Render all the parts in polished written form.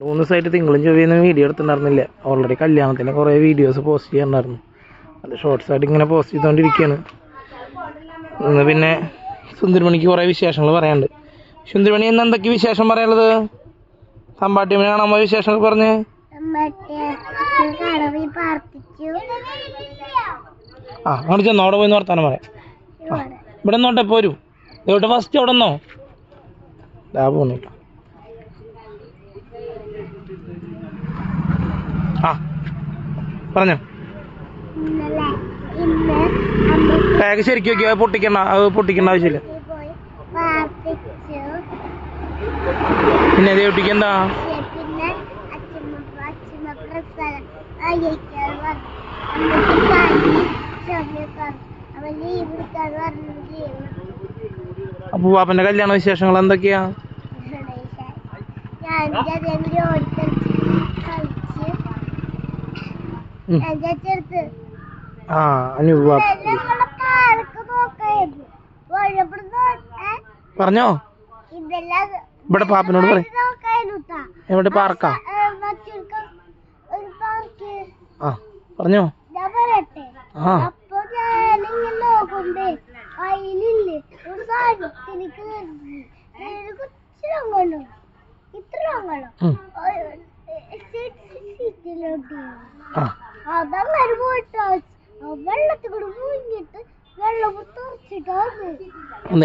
3 ദിവസമായിട്ട് തിങ്കളും ചൊവ്വയൊന്നും video എടുത്തിട്ടുണ്ടായിരുന്നില്ല. Already കല്യാണത്തിൻ്റെ കുറേ വീഡിയോസ് പോസ്റ്റ് ചെയ്യാനുണ്ടായിരുന്നു. അത് ഷോർട്സ് ആയിട്ട് ഇങ്ങനെ പോസ്റ്റ് ചെയ്തുകൊണ്ടിരിക്കുകയാണ്. ഇന്ന് പിന്നെ സുന്ദരിമണിക്ക് കുറേ വിശേഷങ്ങൾ പറയാനുണ്ട്. സുന്ദരിമണി ഇന്ന് എന്തൊക്കെ വിശേഷം പറയാനുള്ളത്? തമ്പാട്ടിമണി കാണാൻ പോയ വിശേഷങ്ങൾ പറഞ്ഞ്. അങ്ങോട്ട് ചെന്നോ, അവിടെ പോയി വർത്താനം പറയാം. ഇവിടെ നിന്നോട്ടെ പോരും. ഇവിടെ ഫസ്റ്റ് അവിടെ നിന്നോ. ഇതാ പോകുന്നു. പറഞ്ഞോ. ബാഗ് ശരിക്കും നോക്കിയാൽ പൊട്ടിക്കണ്ട ആവശ്യമില്ല. പിന്നെ കുട്ടിക്ക് എന്താ അപ്പൂപ്പാപ്പന്റെ കല്യാണ വിശേഷങ്ങൾ എന്തൊക്കെയാ? പറഞ്ഞോ. ഇവിടെ പാപ്പനോട് പറ. എവിടെ പാർക്കാ? പറഞ്ഞോ.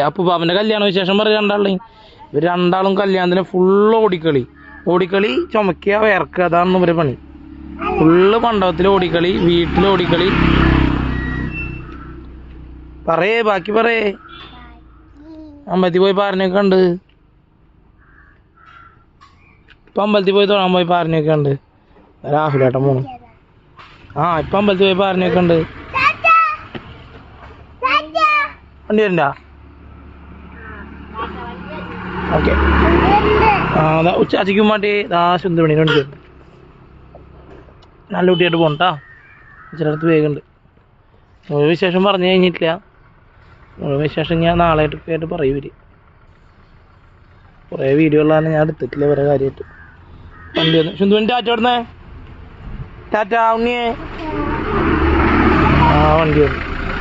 അപ്പൂപ്പാപ്പന്റെ കല്യാണ വിശേഷം പറ. ഇവർ രണ്ടാളും കല്യാണത്തിന് ഫുള്ള് ഓടിക്കളി ചുമക്കുക വിയർക്കുക, അതാണ് ഇവരെ പണി. ഫുള്ള് മണ്ഡപത്തിൽ ഓടിക്കളി, വീട്ടിൽ ഓടിക്കളി. പറയേ, ബാക്കി പറയേ. അമ്പലത്തിൽ പോയി പാരനൊക്കെ ഉണ്ട്. ഇപ്പൊ അമ്പലത്തിൽ പോയി തൊഴാൻ പോയി പാരനൊക്കെ ഉണ്ട്. രാഹുലേട്ടൻ പോണു. ഇപ്പൊ അമ്പലത്തിൽ പോയി പാരനൊക്കെ ഉണ്ട്. വണ്ടി വരണ്ട. ഓക്കെ. ഉച്ചയ്ക്കും മാട്ടി സുന്ദരമണി വണ്ടി വരുന്നു. നല്ല കുട്ടിയായിട്ട് പോകണ്ടാ. ചിലടത്ത് വേഗമുണ്ട്. മുഴുവൻ വിശേഷം പറഞ്ഞു കഴിഞ്ഞിട്ടില്ല. മുഴുവൻ വിശേഷം ഞാൻ നാളെ ആയിട്ട് പറയും. ഇവര് കുറേ വീഡിയോ ഉള്ളതാണ്, ഞാൻ എടുത്തിട്ടില്ല വേറെ കാര്യമായിട്ട്. വണ്ടി വന്നു. സുന്ദരമണി ടാറ്റ ഇടുന്നേ. ടാറ്റ ഉണ്ണിയേ. വണ്ടി വന്നു.